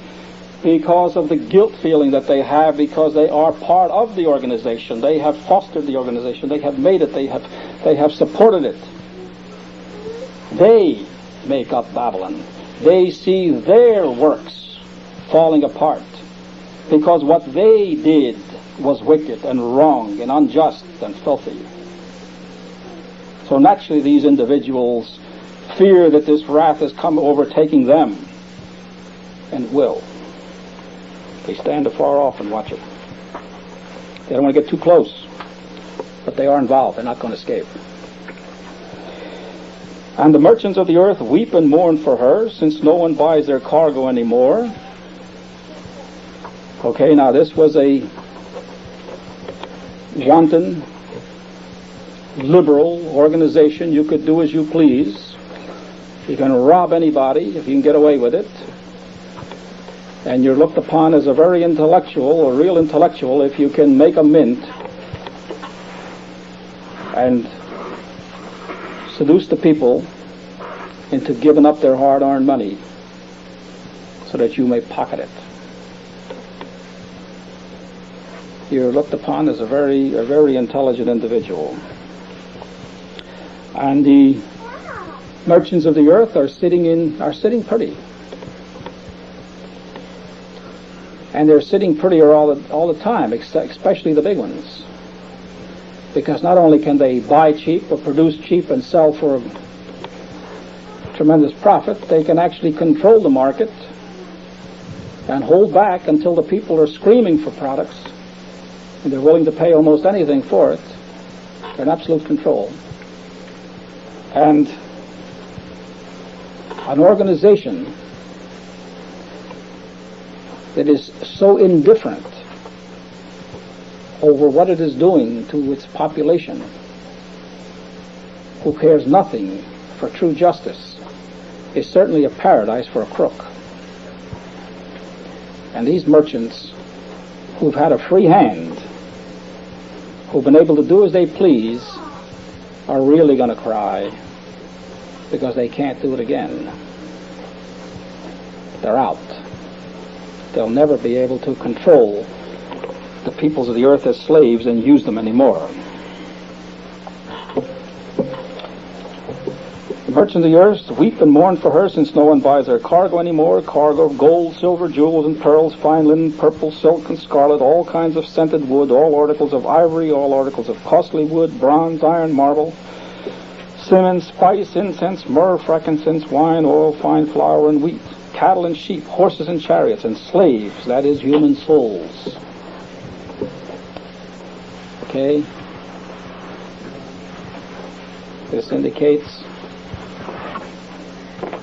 Because of the guilt feeling that they have, because they are part of the organization. They have fostered the organization. They have made it. They have supported it. They make up Babylon. They see their works falling apart because what they did was wicked and wrong and unjust and filthy. So naturally these individuals fear that this wrath has come overtaking them, and will. They stand afar off and watch it. They don't want to get too close, but they are involved. They're not going to escape. And the merchants of the earth weep and mourn for her, since no one buys their cargo anymore. Okay, now this was a wanton, liberal organization. You could do as you please. You can rob anybody if you can get away with it. And you're looked upon as a very intellectual, a real intellectual, if you can make a mint and seduce the people into giving up their hard-earned money so that you may pocket it. You're looked upon as a very intelligent individual. And the merchants of the earth are sitting pretty. And they're sitting prettier all the time, especially the big ones. Because not only can they buy cheap or produce cheap and sell for tremendous profit, they can actually control the market and hold back until the people are screaming for products and they're willing to pay almost anything for it. They're in absolute control. And an organization that is so indifferent over what it is doing to its population, who cares nothing for true justice, is certainly a paradise for a crook. And these merchants who've had a free hand, who've been able to do as they please, are really going to cry because they can't do it again. They're out. They'll never be able to control the peoples of the earth as slaves and use them anymore. The merchants of the earth weep and mourn for her, since no one buys their cargo anymore. Cargo of gold, silver, jewels, and pearls, fine linen, purple, silk, and scarlet, all kinds of scented wood, all articles of ivory, all articles of costly wood, bronze, iron, marble, cinnamon, spice, incense, myrrh, frankincense, wine, oil, fine flour, and wheat, cattle and sheep, horses and chariots, and slaves, that is, human souls. Okay? This indicates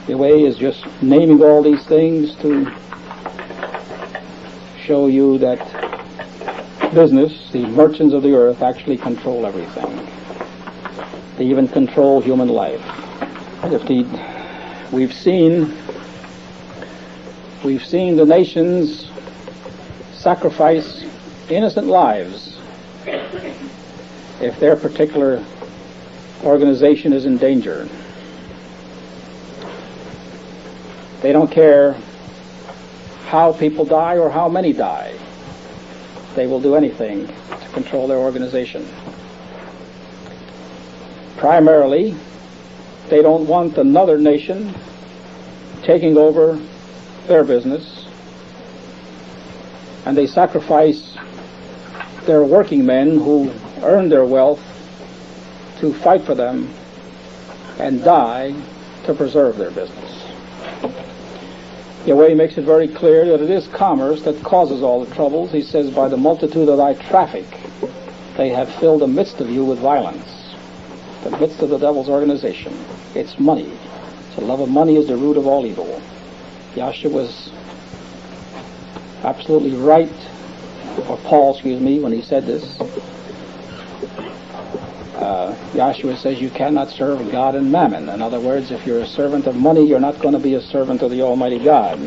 Yahweh is just naming all these things to show you that business, the merchants of the earth, actually control everything. They even control human life. We've seen the nations sacrifice innocent lives if their particular organization is in danger. They don't care how people die or how many die. They will do anything to control their organization. Primarily, they don't want another nation taking over their business, and they sacrifice their working men who earn their wealth to fight for them and die to preserve their business. Yahweh makes it very clear that it is commerce that causes all the troubles. He says, by the multitude of thy traffic, they have filled the midst of you with violence. The midst of the devil's organization. It's money. The love of money is the root of all evil. Yahshua's absolutely right, or Paul, when he said this. Joshua says you cannot serve God and mammon. In other words, if you're a servant of money, you're not going to be a servant of the Almighty God.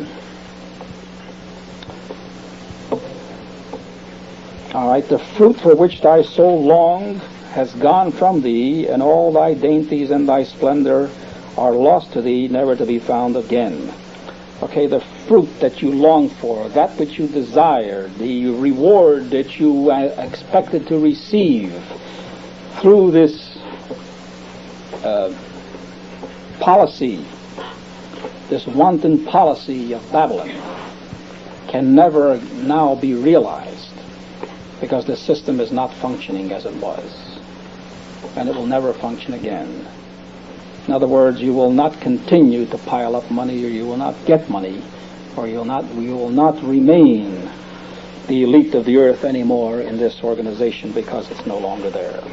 All right, the fruit for which thy soul longed has gone from thee, and all thy dainties and thy splendor are lost to thee, never to be found again. Okay, the fruit that you long for, that which you desired, the reward that you expected to receive through this policy, this wanton policy of Babylon, can never now be realized, because the system is not functioning as it was, and it will never function again. In other words, you will not continue to pile up money, or you will not get money, or you will not remain the elite of the earth anymore in this organization, because it's no longer there.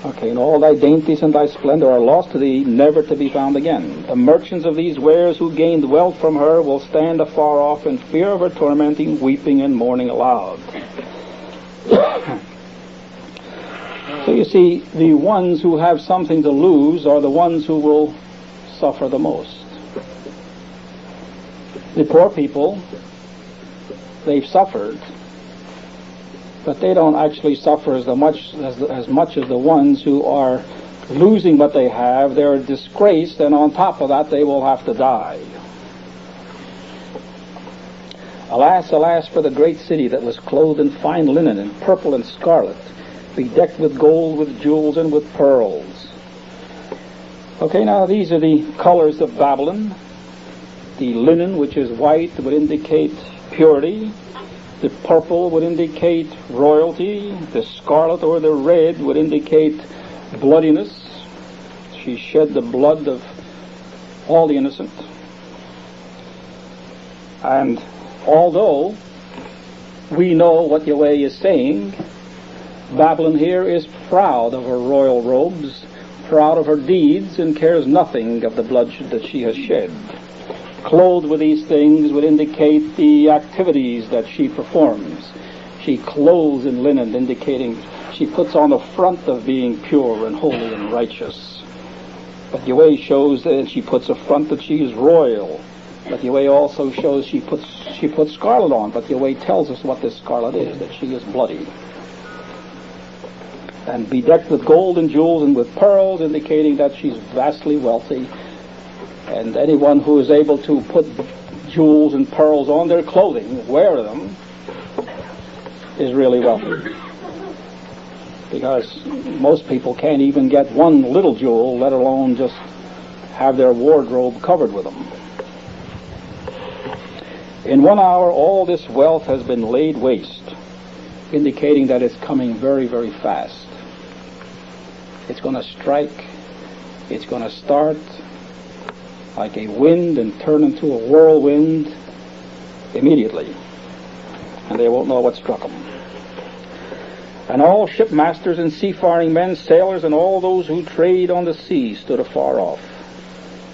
Okay, and all thy dainties and thy splendor are lost to thee, never to be found again. The merchants of these wares who gained wealth from her will stand afar off in fear of her tormenting, weeping and mourning aloud. So you see, the ones who have something to lose are the ones who will suffer the most. The poor people, they've suffered, but they don't actually suffer as much as the ones who are losing what they have. They're disgraced, and on top of that, they will have to die. Alas, alas, for the great city that was clothed in fine linen and purple and scarlet, bedecked with gold, with jewels, and with pearls. Okay, now these are the colors of Babylon. The linen, which is white, would indicate purity. The purple would indicate royalty. The scarlet or the red would indicate bloodiness. She shed the blood of all the innocent. And although we know what Yahweh is saying, Babylon here is proud of her royal robes, proud of her deeds, and cares nothing of the blood that she has shed. Clothed with these things would indicate the activities that she performs. She clothes in linen, indicating she puts on the front of being pure and holy and righteous. But Yahweh shows that she puts a front that she is royal. But Yahweh also shows she puts scarlet on. But Yahweh tells us what this scarlet is, that she is bloody. And bedecked with gold and jewels and with pearls, indicating that she's vastly wealthy. And anyone who is able to put jewels and pearls on their clothing, wear them, is really wealthy. Because most people can't even get one little jewel, let alone just have their wardrobe covered with them. In 1 hour, all this wealth has been laid waste, indicating that it's coming very, very fast. It's going to strike. It's going to start like a wind and turn into a whirlwind immediately. And they won't know what struck them. And all shipmasters and seafaring men, sailors, and all those who trade on the sea stood afar off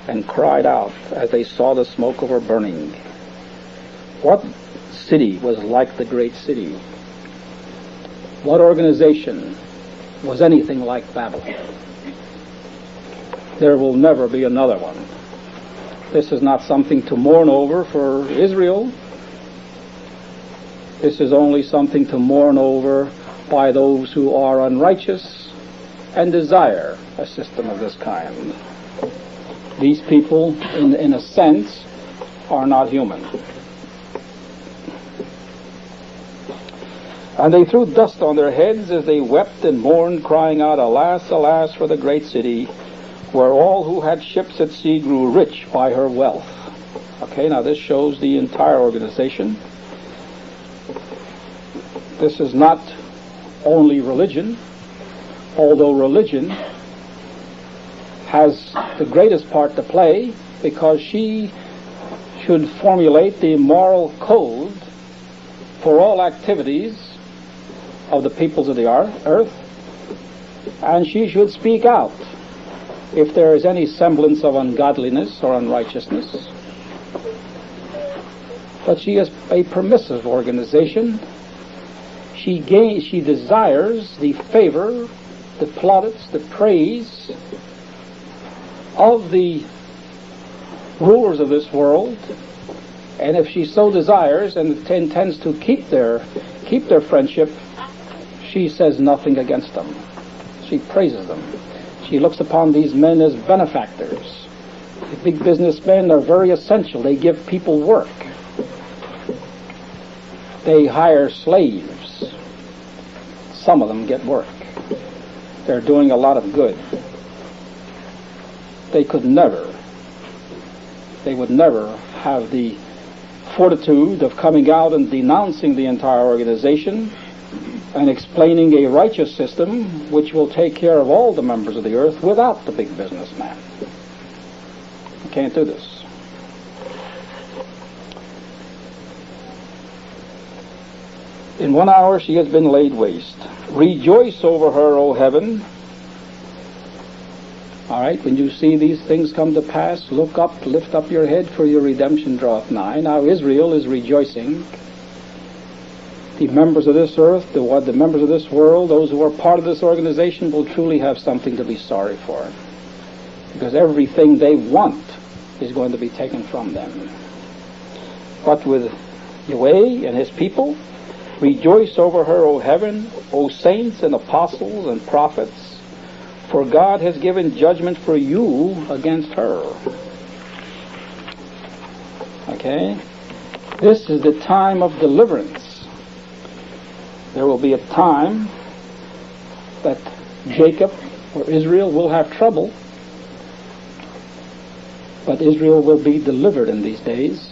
and cried out as they saw the smoke of her burning. What city was like the great city? What organization was anything like Babylon? There will never be another one. This is not something to mourn over for Israel. This is only something to mourn over by those who are unrighteous and desire a system of this kind. These people, in a sense, are not human. And they threw dust on their heads as they wept and mourned, crying out, Alas, alas, for the great city, where all who had ships at sea grew rich by her wealth. Okay, now this shows the entire organization. This is not only religion, although religion has the greatest part to play, because she should formulate the moral code for all activities of the peoples of the earth, and she should speak out if there is any semblance of ungodliness or unrighteousness. but she is a permissive organization. She desires the favor, the plaudits, the praise of the rulers of this world, and if she so desires and intends to keep their friendship, she says nothing against them. She praises them. She looks upon these men as benefactors. The big businessmen are very essential. They give people work. They hire slaves. Some of them get work. They're doing a lot of good. They would never have the fortitude of coming out and denouncing the entire organization and explaining a righteous system which will take care of all the members of the earth without the big businessman. You can't do this. In 1 hour she has been laid waste. Rejoice over her, O heaven. All right, when you see these things come to pass, look up, lift up your head, for your redemption draweth nigh. Now Israel is rejoicing. The members of this earth, the members of this world, those who are part of this organization will truly have something to be sorry for, because everything they want is going to be taken from them. But with Yahweh and his people, rejoice over her, O heaven, O saints and apostles and prophets, for God has given judgment for you against her. Okay? This is the time of deliverance. There will be a time that Jacob or Israel will have trouble, but Israel will be delivered in these days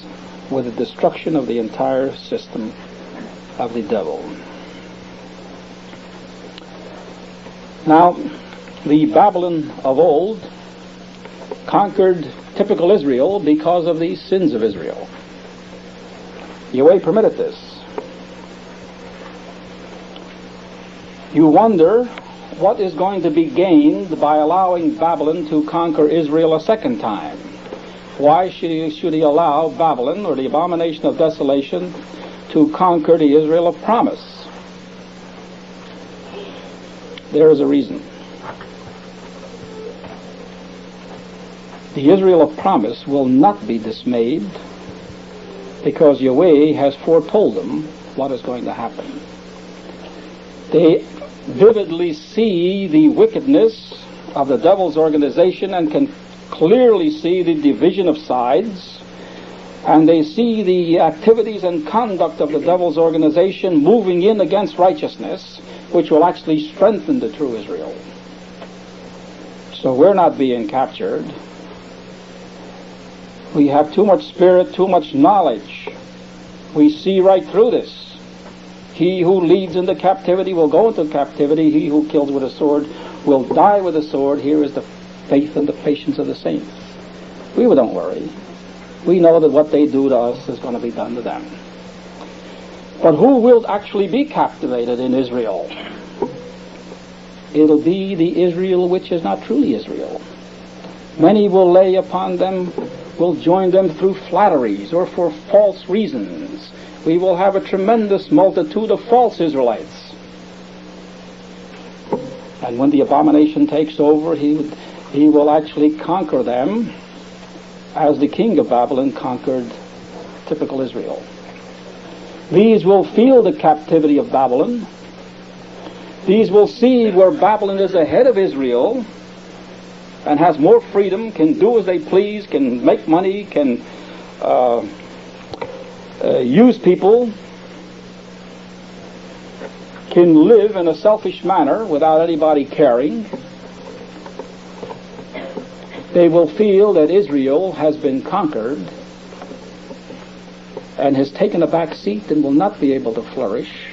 with the destruction of the entire system of the devil. Now, the Babylon of old conquered typical Israel because of the sins of Israel. Yahweh permitted this. You wonder what is going to be gained by allowing Babylon to conquer Israel a second time. Why should he allow Babylon, or the abomination of desolation, to conquer the Israel of promise? There is a reason. The Israel of promise will not be dismayed, because Yahweh has foretold them what is going to happen. They vividly see the wickedness of the devil's organization and can clearly see the division of sides, and they see the activities and conduct of the devil's organization moving in against righteousness, which will actually strengthen the true Israel. So we're not being captured. We have too much spirit, too much knowledge. We see right through this. He who leads into captivity will go into captivity. He who kills with a sword will die with a sword. Here is the faith and the patience of the saints. We don't worry. We know that what they do to us is going to be done to them. But who will actually be captivated in Israel? It'll be the Israel which is not truly Israel. Many will lay upon them, will join them through flatteries or for false reasons. We will have a tremendous multitude of false Israelites. And when the abomination takes over, he will actually conquer them as the king of Babylon conquered typical Israel. These will feel the captivity of Babylon. These will see where Babylon is ahead of Israel and has more freedom, can do as they please, can make money, can use people, can live in a selfish manner without anybody caring. They will feel that Israel has been conquered and has taken a back seat and will not be able to flourish.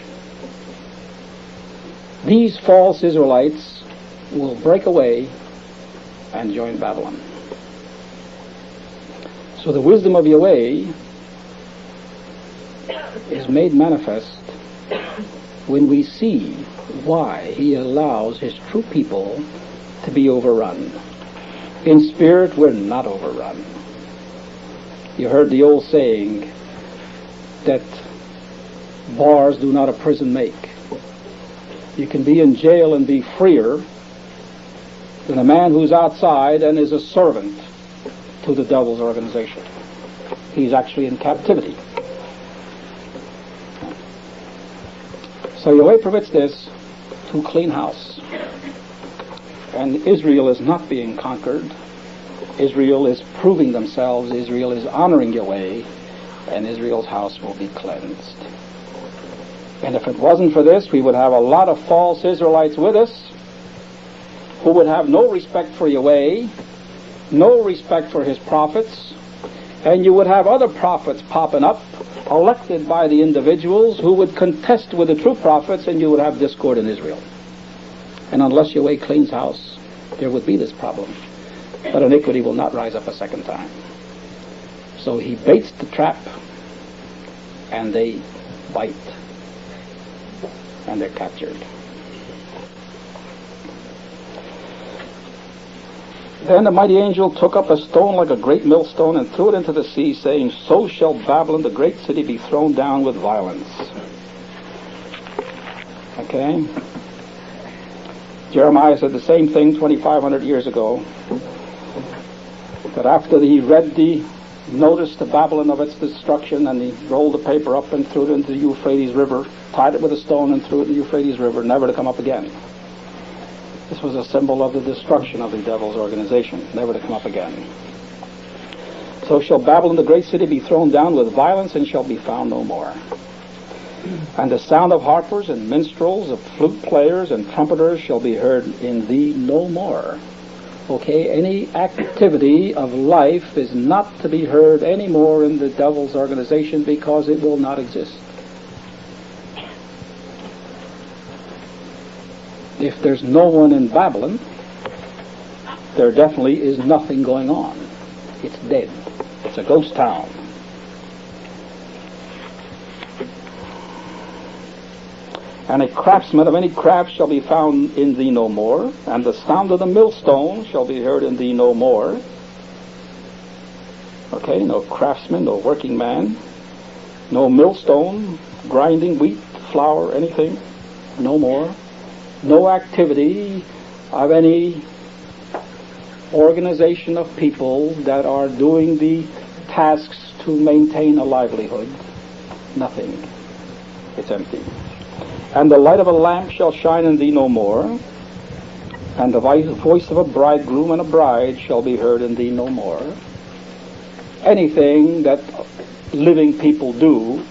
These false Israelites will break away and join Babylon. So the wisdom of Yahweh is made manifest when we see why he allows his true people to be overrun. In spirit, we're not overrun. You heard the old saying, that bars do not a prison make. You can be in jail and be freer than a man who's outside and is a servant to the devil's organization. He's actually in captivity. So Yahweh permits this to clean house. And Israel is not being conquered. Israel is proving themselves. Israel is honoring Yahweh, and Israel's house will be cleansed. And if it wasn't for this, we would have a lot of false Israelites with us who would have no respect for Yahweh, no respect for his prophets, and you would have other prophets popping up, elected by the individuals who would contest with the true prophets, and you would have discord in Israel. And unless Yahweh cleans house, there would be this problem. But iniquity will not rise up a second time. So he baits the trap, and they bite, and they're captured. Then the mighty angel took up a stone like a great millstone and threw it into the sea, saying, So shall Babylon, the great city, be thrown down with violence. Okay? Jeremiah said the same thing 2,500 years ago. That after he read the notice to Babylon of its destruction, and he rolled the paper up and threw it into the Euphrates River, tied it with a stone and threw it in the Euphrates River, never to come up again. This was a symbol of the destruction of the devil's organization, never to come up again. So shall Babylon, the great city, be thrown down with violence, and shall be found no more. And the sound of harpers and minstrels, of flute players and trumpeters shall be heard in thee no more. Okay, any activity of life is not to be heard anymore in the devil's organization, because it will not exist. If there's no one in Babylon, there definitely is nothing going on. It's dead. It's a ghost town. And a craftsman of any craft shall be found in thee no more, and the sound of the millstone shall be heard in thee no more. Okay, no craftsman, no working man, no millstone, grinding wheat, flour, anything, no more. No activity of any organization of people that are doing the tasks to maintain a livelihood. Nothing. It's empty. And the light of a lamp shall shine in thee no more, and the voice of a bridegroom and a bride shall be heard in thee no more. Anything that living people do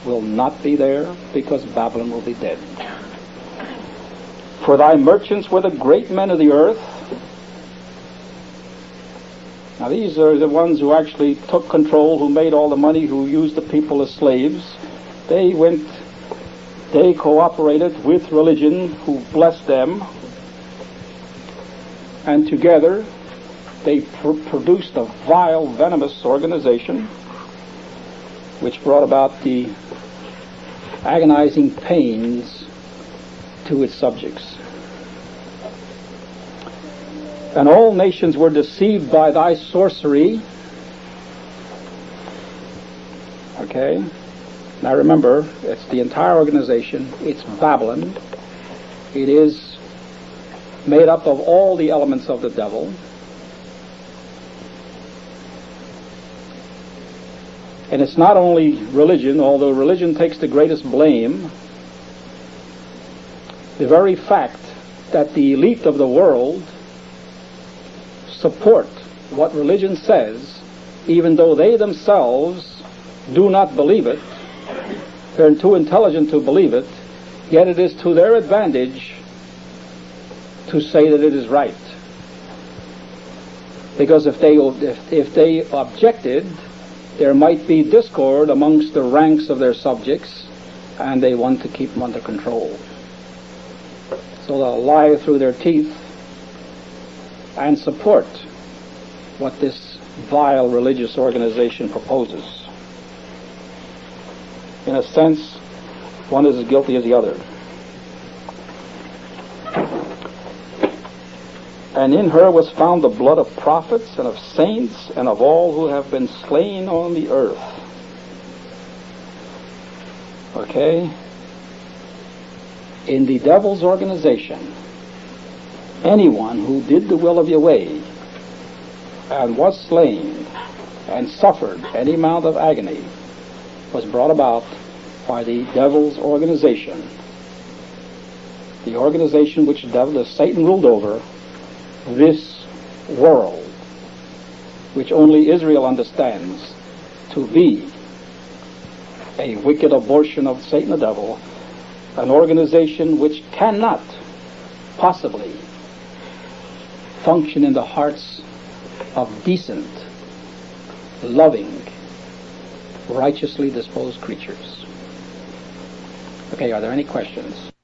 will not be there, because Babylon will be dead. For thy merchants were the great men of the earth. Now these are the ones who actually took control, who made all the money, who used the people as slaves. They cooperated with religion, who blessed them. And together they produced a vile, venomous organization, which brought about the agonizing pains to its subjects. And all nations were deceived by thy sorcery. Okay? Now remember, it's the entire organization. It's Babylon. It is made up of all the elements of the devil. And it's not only religion, although religion takes the greatest blame. The very fact that the elite of the world support what religion says, even though they themselves do not believe it, they're too intelligent to believe it, yet it is to their advantage to say that it is right. Because if they objected, there might be discord amongst the ranks of their subjects, and they want to keep them under control. So they'll lie through their teeth and support what this vile religious organization proposes. In a sense, one is as guilty as the other. And in her was found the blood of prophets and of saints and of all who have been slain on the earth. Okay? In the devil's organization, anyone who did the will of Yahweh and was slain and suffered any amount of agony was brought about by the devil's organization. The organization which Satan ruled over, this world, which only Israel understands to be a wicked abortion of Satan the devil, an organization which cannot possibly function in the hearts of decent, loving, righteously disposed creatures. Okay, are there any questions?